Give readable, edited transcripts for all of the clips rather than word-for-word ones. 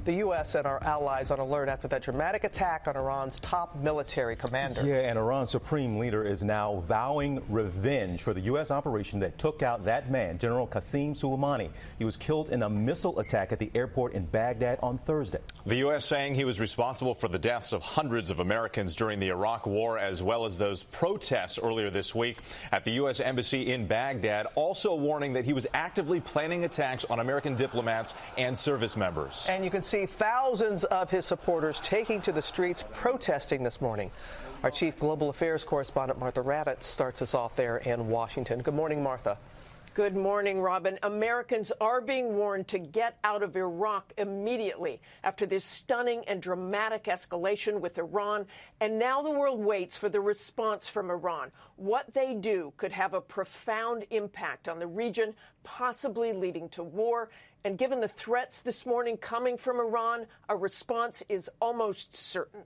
The U.S. and our allies on alert after that dramatic attack on Iran's top military commander. Yeah, and Iran's supreme leader is now vowing revenge for the U.S. operation that took out that man, General Qassem Soleimani. He was killed in a missile attack at the airport in Baghdad on Thursday. The U.S. saying he was responsible for the deaths of hundreds of Americans during the Iraq War, as well as those protests earlier this week at the U.S. Embassy in Baghdad, also warning that he was actively planning attacks on American diplomats and service members. And you can see thousands of his supporters taking to the streets protesting this morning. Our chief global affairs correspondent, Martha Raddatz, starts us off there in Washington. Good morning, Martha. Good morning, Robin. Americans are being warned to get out of Iraq immediately after this stunning and dramatic escalation with Iran. And now the world waits for the response from Iran. What they do could have a profound impact on the region, possibly leading to war. And given the threats this morning coming from Iran, a response is almost certain.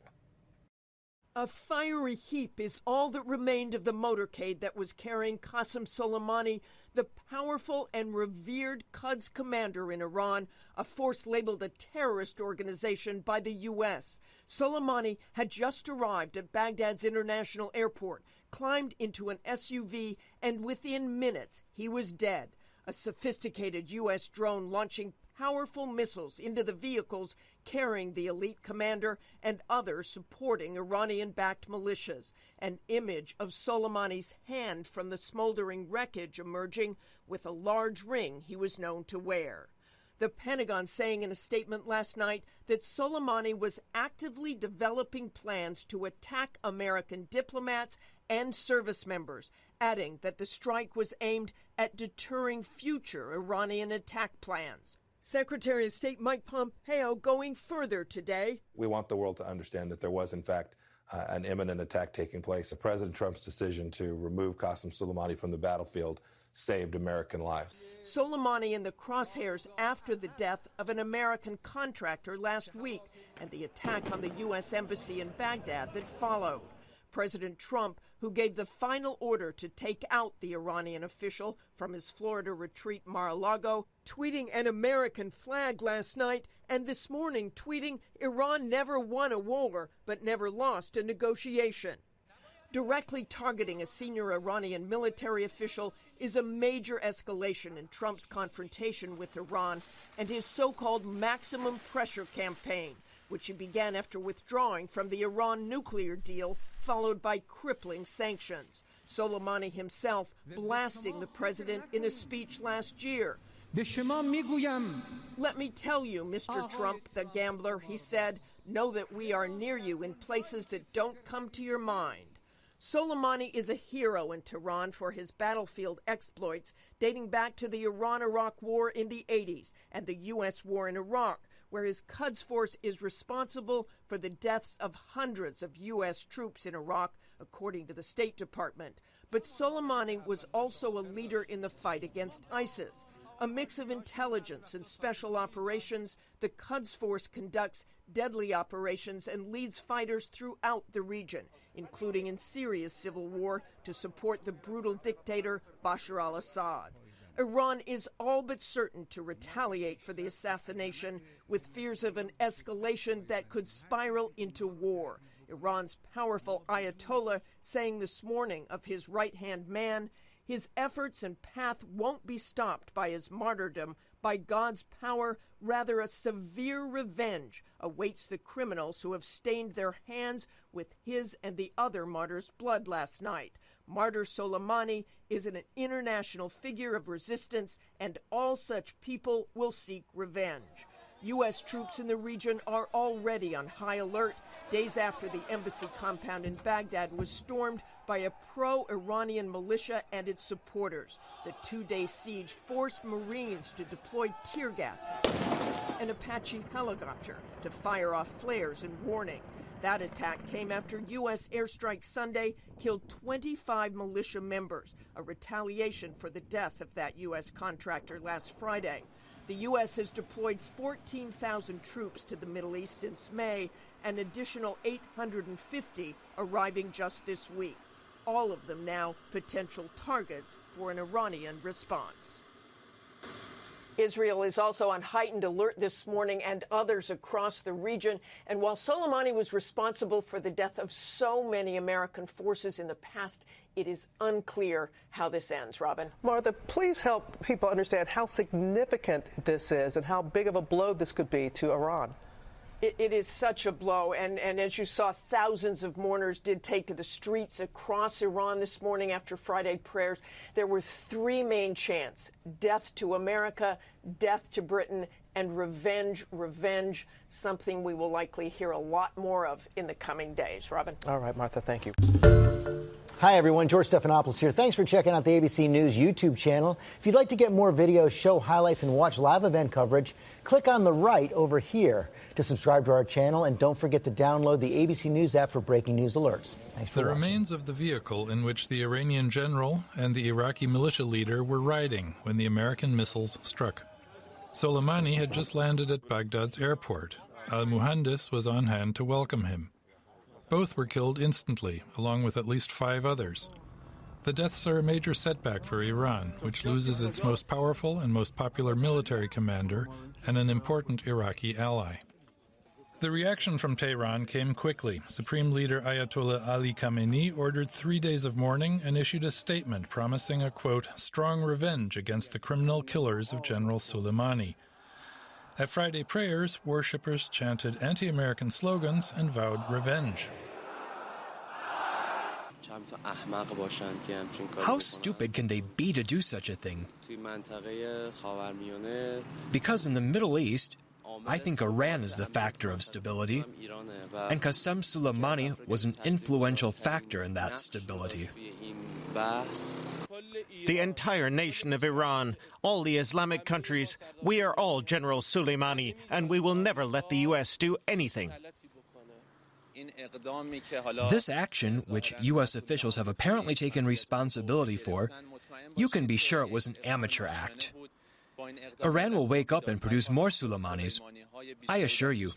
A fiery heap is all that remained of the motorcade that was carrying Qassem Soleimani, the powerful and revered Quds commander in Iran, a force labeled a terrorist organization by the U.S. Soleimani had just arrived at Baghdad's international airport, climbed into an SUV, and within minutes he was dead. A sophisticated U.S. drone launching powerful missiles into the vehicles carrying the elite commander and others supporting Iranian-backed militias. An image of Soleimani's hand from the smoldering wreckage emerging with a large ring he was known to wear. The Pentagon saying in a statement last night that Soleimani was actively developing plans to attack American diplomats and service members, adding that the strike was aimed at deterring future Iranian attack plans. Secretary of State Mike Pompeo going further today. We want the world to understand that there was, in fact, an imminent attack taking place. President Trump's decision to remove Qassem Soleimani from the battlefield saved American lives. Soleimani in the crosshairs after the death of an American contractor last week and the attack on the U.S. Embassy in Baghdad that followed. President Trump, who gave the final order to take out the Iranian official from his Florida retreat Mar-a-Lago, tweeting an American flag last night, and this morning tweeting Iran never won a war but never lost a negotiation. Directly targeting a senior Iranian military official is a major escalation in Trump's confrontation with Iran and his so-called maximum pressure campaign, which he began after withdrawing from the Iran nuclear deal, followed by crippling sanctions. Soleimani himself blasting the president in a speech last year. Let me tell you, Mr. Trump, the gambler, he said, know that we are near you in places that don't come to your mind. Soleimani is a hero in Tehran for his battlefield exploits dating back to the Iran-Iraq War in the 80s and the U.S. war in Iraq, where his Quds force is responsible for the deaths of hundreds of U.S. troops in Iraq, according to the State Department. But Soleimani was also a leader in the fight against ISIS. A mix of intelligence and special operations, the Quds force conducts deadly operations and leads fighters throughout the region, including in Syria's civil war to support the brutal dictator Bashar al-Assad. Iran is all but certain to retaliate for the assassination, with fears of an escalation that could spiral into war. Iran's powerful Ayatollah saying this morning of his right-hand man, his efforts and path won't be stopped by his martyrdom. By God's power, rather a severe revenge awaits the criminals who have stained their hands with his and the other martyrs' blood last night. Martyr Soleimani is an international figure of resistance, and all such people will seek revenge. U.S. troops in the region are already on high alert, days after the embassy compound in Baghdad was stormed by a pro-Iranian militia and its supporters. The two-day siege forced Marines to deploy tear gas and Apache helicopter to fire off flares and warning. That attack came after U.S. airstrike Sunday killed 25 militia members, a retaliation for the death of that U.S. contractor last Friday. The U.S. has deployed 14,000 troops to the Middle East since May, an additional 850 arriving just this week. All of them now potential targets for an Iranian response. Israel is also on heightened alert this morning, and others across the region. And while Soleimani was responsible for the death of so many American forces in the past, it is unclear how this ends. Robin. Martha, please help people understand how significant this is and how big of a blow this could be to Iran. It is such a blow, and as you saw, thousands of mourners did take to the streets across Iran this morning after Friday prayers. There were three main chants: death to America, death to Britain, and revenge, revenge, something we will likely hear a lot more of in the coming days. Robin. All right, Martha, thank you. Hi, everyone. George Stephanopoulos here. Thanks for checking out the ABC News YouTube channel. If you'd like to get more videos, show highlights, and watch live event coverage, click on the right over here to subscribe to our channel. And don't forget to download the ABC News app for breaking news alerts. Thanks for watching. The remains of the vehicle in which the Iranian general and the Iraqi militia leader were riding when the American missiles struck. Soleimani had just landed at Baghdad's airport. Al-Muhandis was on hand to welcome him. Both were killed instantly, along with at least 5 others. The deaths are a major setback for Iran, which loses its most powerful and most popular military commander and an important Iraqi ally. The reaction from Tehran came quickly. Supreme Leader Ayatollah Ali Khamenei ordered 3 days of mourning and issued a statement promising a, quote, strong revenge against the criminal killers of General Soleimani. At Friday prayers, worshippers chanted anti-American slogans and vowed revenge. How stupid can they be to do such a thing? Because in the Middle East, I think Iran is the factor of stability, and Qassem Soleimani was an influential factor in that stability. The entire nation of Iran, all the Islamic countries, we are all General Soleimani, and we will never let the U.S. do anything. This action, which U.S. officials have apparently taken responsibility for, you can be sure it was an amateur act. Iran will wake up and produce more Soleimanis, I assure you.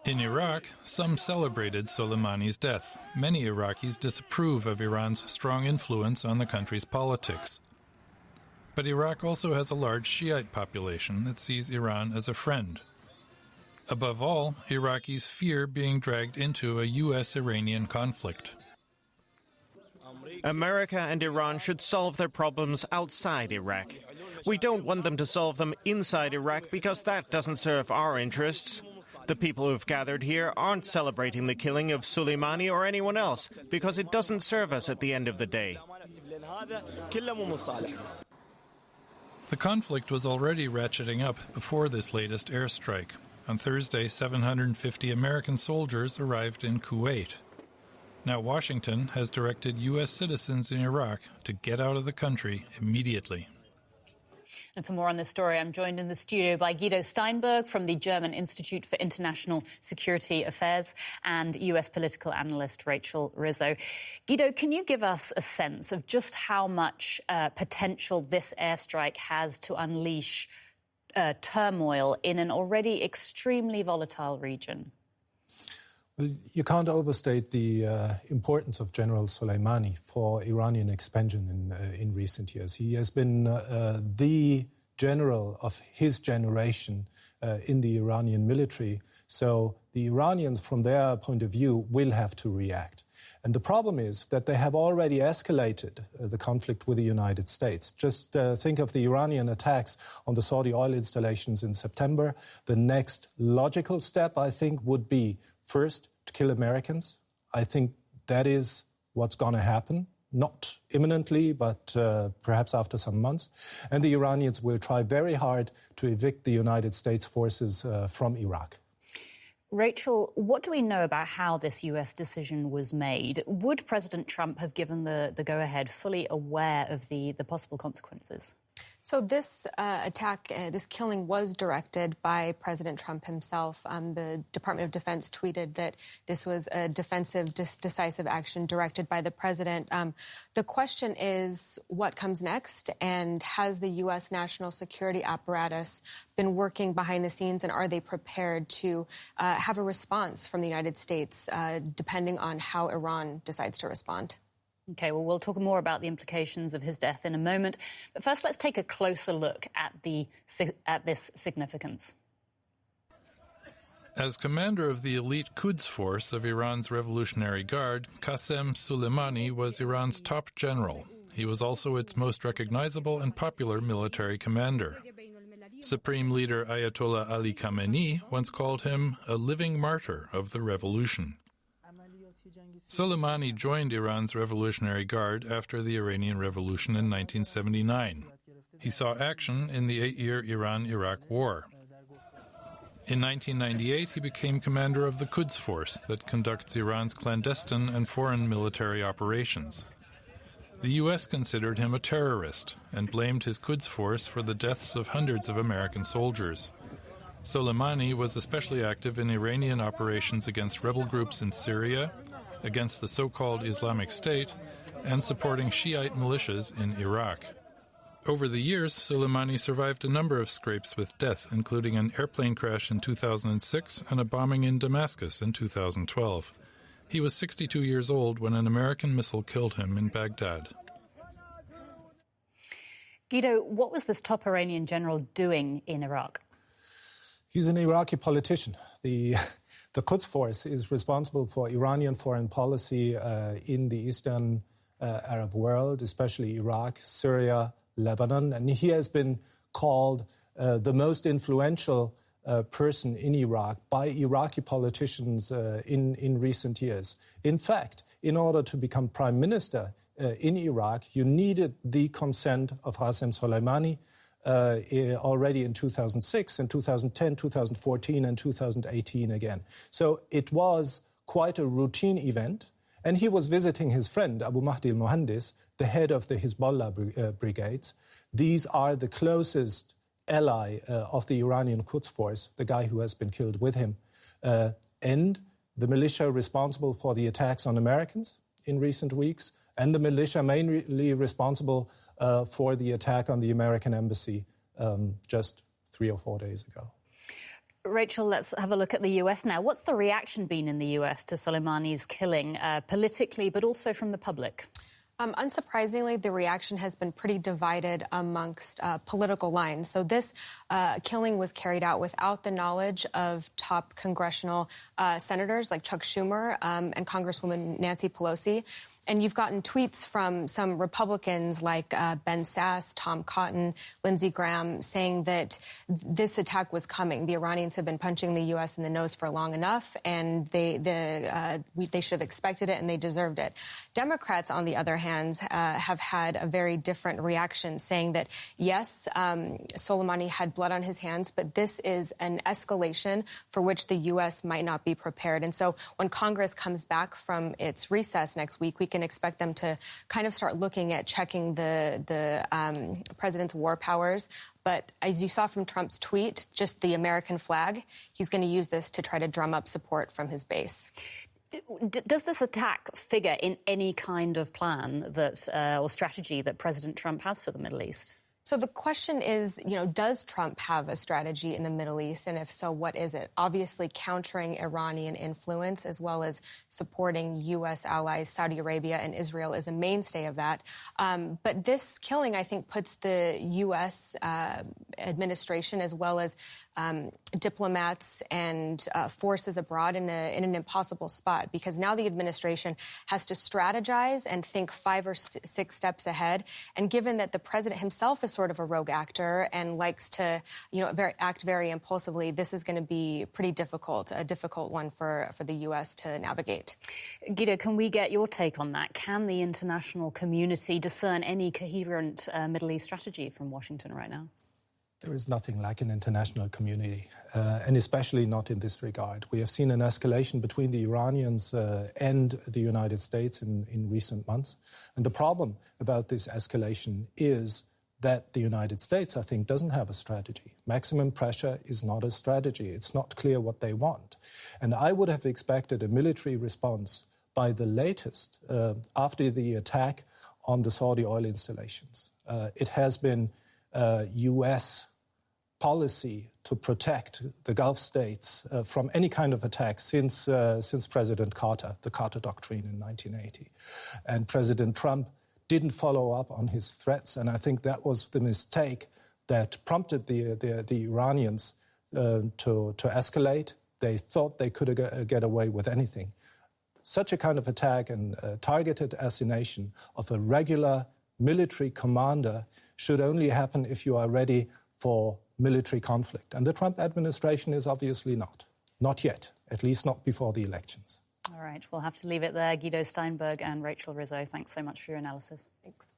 In Iraq, some celebrated Soleimani's death. Many Iraqis disapprove of Iran's strong influence on the country's politics. But Iraq also has a large Shiite population that sees Iran as a friend. Above all, Iraqis fear being dragged into a U.S.-Iranian conflict. America and Iran should solve their problems outside Iraq. We don't want them to solve them inside Iraq because that doesn't serve our interests. The people who've gathered here aren't celebrating the killing of Soleimani or anyone else because it doesn't serve us at the end of the day. The conflict was already ratcheting up before this latest airstrike. On Thursday, 750 American soldiers arrived in Kuwait. Now Washington has directed U.S. citizens in Iraq to get out of the country immediately. And for more on this story, I'm joined in the studio by Guido Steinberg from the German Institute for International Security Affairs and U.S. political analyst Rachel Rizzo. Guido, can you give us a sense of just how much potential this airstrike has to unleash turmoil in an already extremely volatile region? Well, you can't overstate the importance of General Soleimani for Iranian expansion in recent years. He has been the general of his generation in the Iranian military. So the Iranians, from their point of view, will have to react. And the problem is that they have already escalated the conflict with the United States. Just think of the Iranian attacks on the Saudi oil installations in September. The next logical step, I think, would be first to kill Americans. I think that is what's going to happen, not imminently, but perhaps after some months. And the Iranians will try very hard to evict the United States forces from Iraq. Rachel, what do we know about how this U.S. decision was made? Would President Trump have given the go-ahead fully aware of the possible consequences? So this attack, this killing was directed by President Trump himself. The Department of Defense tweeted that this was a defensive, decisive action directed by the president. The question is what comes next, and has the U.S. national security apparatus been working behind the scenes, and are they prepared to have a response from the United States, depending on how Iran decides to respond? OK, well, we'll talk more about the implications of his death in a moment. But first, let's take a closer look at this significance. As commander of the elite Quds force of Iran's Revolutionary Guard, Qassem Soleimani was Iran's top general. He was also its most recognizable and popular military commander. Supreme Leader Ayatollah Ali Khamenei once called him a living martyr of the revolution. Soleimani joined Iran's Revolutionary Guard after the Iranian Revolution in 1979. He saw action in the 8-year Iran-Iraq War. In 1998, he became commander of the Quds Force that conducts Iran's clandestine and foreign military operations. The U.S. considered him a terrorist and blamed his Quds Force for the deaths of hundreds of American soldiers. Soleimani was especially active in Iranian operations against rebel groups in Syria, against the so-called Islamic State, and supporting Shiite militias in Iraq. Over the years, Soleimani survived a number of scrapes with death, including an airplane crash in 2006 and a bombing in Damascus in 2012. He was 62 years old when an American missile killed him in Baghdad. Guido, what was this top Iranian general doing in Iraq? He's an Iraqi politician. The Quds Force is responsible for Iranian foreign policy in the Eastern Arab world, especially Iraq, Syria, Lebanon, and he has been called the most influential person in Iraq by Iraqi politicians in recent years. In fact, in order to become prime minister in Iraq, you needed the consent of Qassem Soleimani already in 2006, in 2010, 2014, and 2018 again. So it was quite a routine event, and he was visiting his friend, Abu Mahdi al-Muhandis, the head of the Hezbollah brigades. These are the closest ally of the Iranian Quds Force, the guy who has been killed with him, and the militia responsible for the attacks on Americans in recent weeks, and the militia mainly responsible for the attack on the American embassy just 3 or 4 days ago. Rachel, let's have a look at the US now. What's the reaction been in the US to Soleimani's killing, politically, but also from the public? Unsurprisingly, the reaction has been pretty divided amongst political lines. So this killing was carried out without the knowledge of top congressional senators like Chuck Schumer and Congresswoman Nancy Pelosi. And you've gotten tweets from some Republicans like Ben Sasse, Tom Cotton, Lindsey Graham, saying that this attack was coming. The Iranians have been punching the U.S. in the nose for long enough, and they should have expected it, and they deserved it. Democrats, on the other hand, have had a very different reaction, saying that, yes, Soleimani had blood on his hands, but this is an escalation for which the U.S. might not be prepared. And so when Congress comes back from its recess next week, we can expect them to kind of start looking at checking the president's war powers. But as you saw from Trump's tweet, just the American flag, he's going to use this to try to drum up support from his base. Does this attack figure in any kind of plan that or strategy that President Trump has for the Middle East? So the question is, does Trump have a strategy in the Middle East? And if so, what is it? Obviously, countering Iranian influence as well as supporting U.S. allies, Saudi Arabia and Israel is a mainstay of that. But this killing, I think, puts the U.S. administration as well as diplomats and forces abroad in an impossible spot, because now the administration has to strategize and think 5 or 6 steps ahead. And given that the president himself is sort of a rogue actor and likes to, act very impulsively, this is going to be pretty difficult, a difficult one for the U.S. to navigate. Guido, can we get your take on that? Can the international community discern any coherent Middle East strategy from Washington right now? There is nothing like an international community, and especially not in this regard. We have seen an escalation between the Iranians and the United States in recent months. And the problem about this escalation is that the United States, I think, doesn't have a strategy. Maximum pressure is not a strategy. It's not clear what they want. And I would have expected a military response by the latest after the attack on the Saudi oil installations. It has been U.S. policy to protect the Gulf states from any kind of attack since President Carter, the Carter Doctrine in 1980. And President Trump didn't follow up on his threats, and I think that was the mistake that prompted the Iranians to escalate. They thought they could get away with anything. Such a kind of attack and targeted assassination of a regular military commander should only happen if you are ready for military conflict. And the Trump administration is obviously not. Not yet, at least not before the elections. All right, we'll have to leave it there. Guido Steinberg and Rachel Rizzo, thanks so much for your analysis. Thanks.